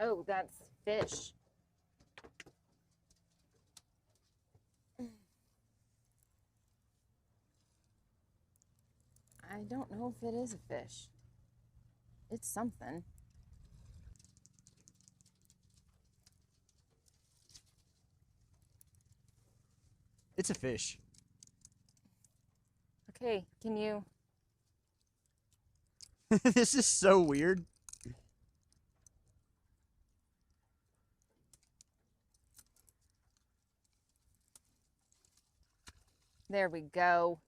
Oh, that's fish. I don't know if it is a fish. It's something. It's a fish. Okay, can you? This is so weird. There we go.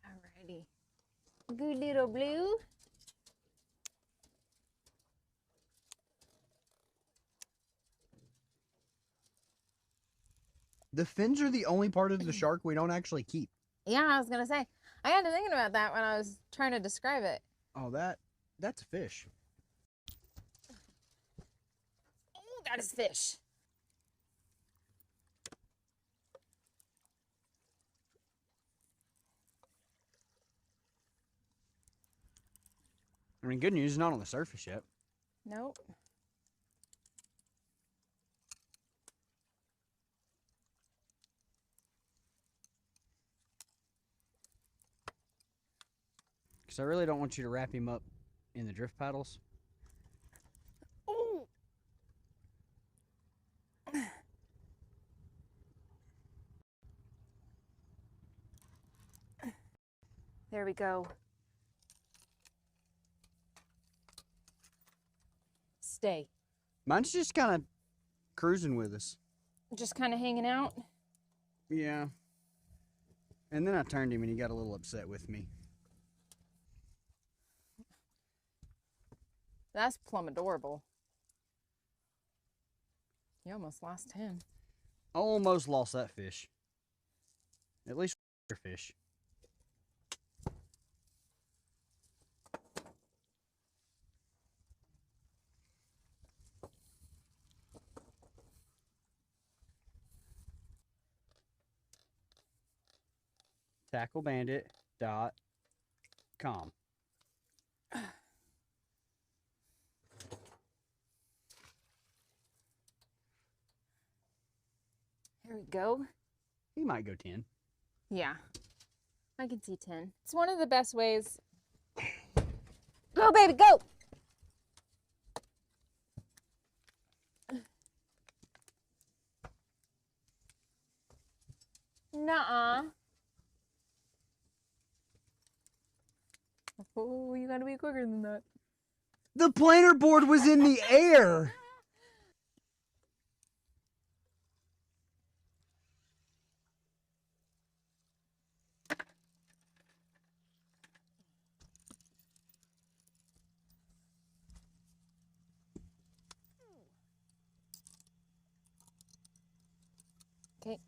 Alrighty. Good little blue. The fins are the only part of the shark we don't actually keep. Yeah, I was gonna say. I got to thinking about that when I was trying to describe it. Oh, that's a fish. Oh, that is fish. I mean, good news, it's not on the surface yet. Nope. Because I really don't want you to wrap him up in the drift paddles. Oh. There we go. Stay. Mine's just kind of cruising with us. Just kind of hanging out. Yeah. And then I turned him and he got a little upset with me. That's plumb adorable. You almost lost him. I almost lost that fish. At least your fish. TackleBandit.com. Here we go. He might go 10. Yeah, I can see 10. It's one of the best ways. Go, baby, go! Nuh-uh. Oh, you gotta be quicker than that. The planer board was in the air. Okay.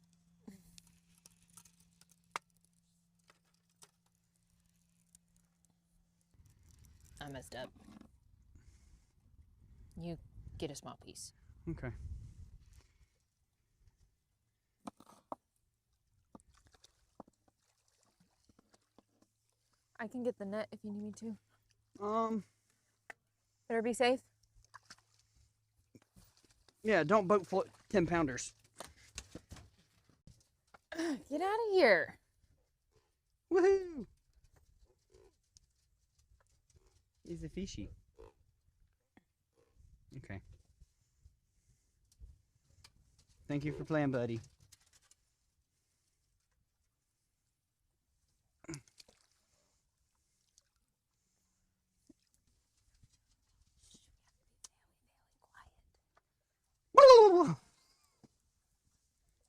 I messed up. You get a small piece. Okay. I can get the net if you need me to. Better be safe. Yeah, don't boat float 10 pounders. Get out of here. Woohoo! He's a fishy. Okay. Thank you for playing, buddy.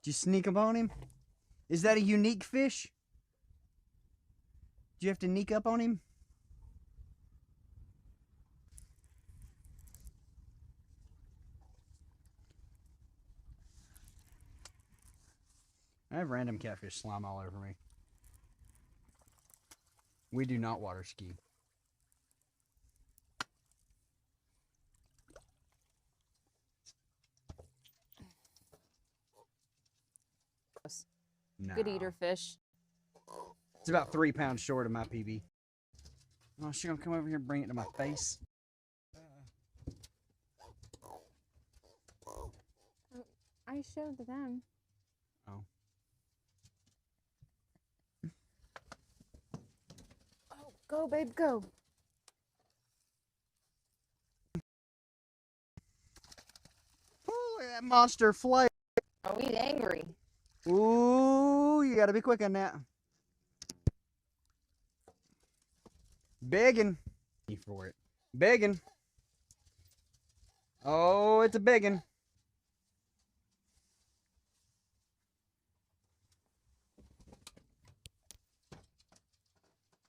Did you sneak up on him? Is that a unique fish? Do you have to sneak up on him? I have random catfish slime all over me. We do not water ski. No. Good eater fish. It's about 3 pounds short of my PB. Oh, she gonna come over here and bring it to my face? I showed them. Oh. Oh, go, babe, go. Oh, look at that monster flake. Oh, he's angry. Ooh, you gotta be quick on that. Biggin. For it. Biggin. Oh, it's a biggin.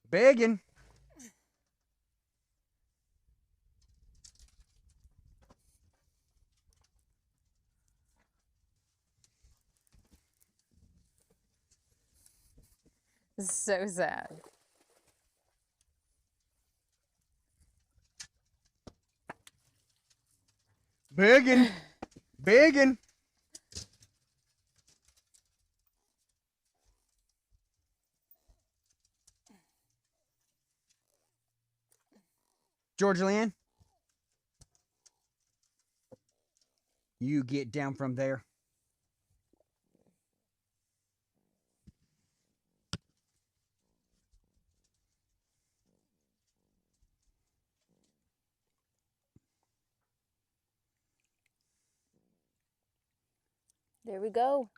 Biggin. This is so sad. Biggin. Biggin. Georgia Lynn, you get down from there. There we go.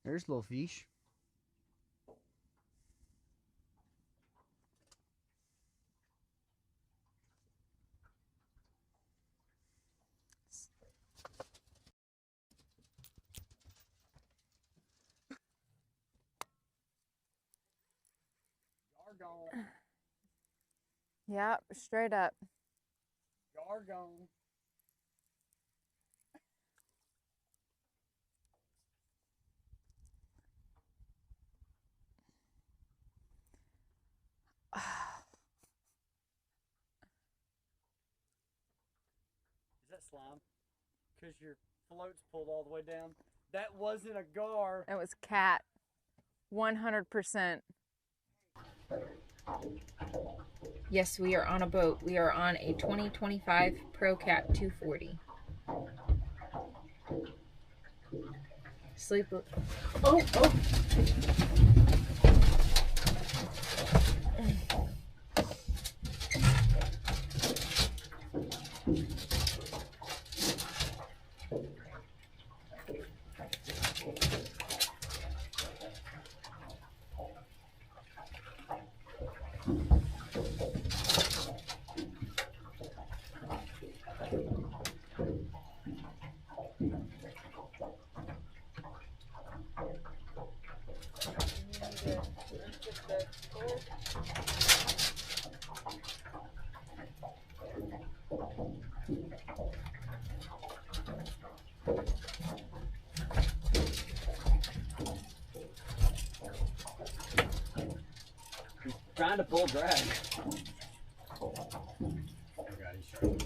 There's little fish. Yep, straight up. You're gone. Is that slime? Because your float's pulled all the way down. That wasn't a gar. It was cat. 100%. Yes, we are on a boat. We are on a 2025 ProCat 240. Sleep. Oh, oh. Trying to pull drag. Oh God, he's sharp.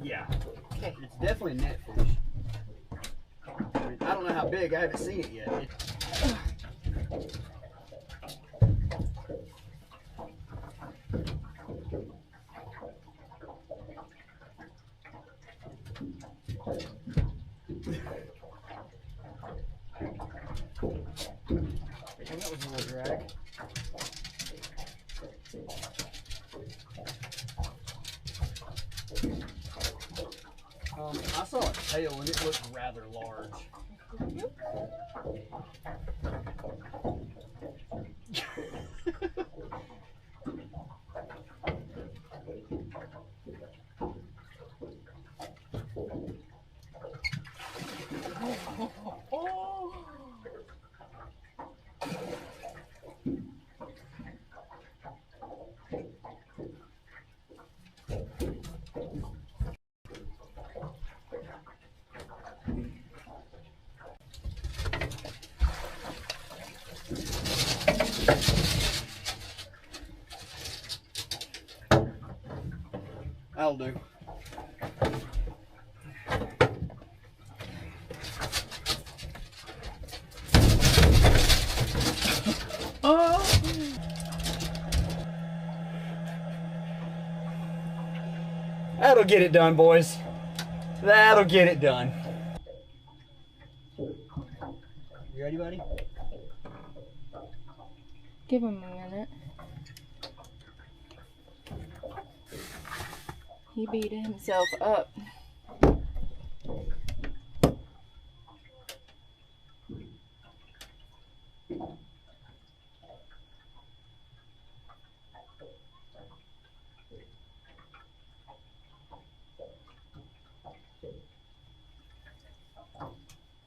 Yeah. Okay. It's definitely net fish. I mean, I don't know how big. I haven't seen it yet. That was a little drag. rather large. That'll do. Oh. That'll get it done, boys. That'll get it done. You ready, buddy? Give him a minute. He beat himself up.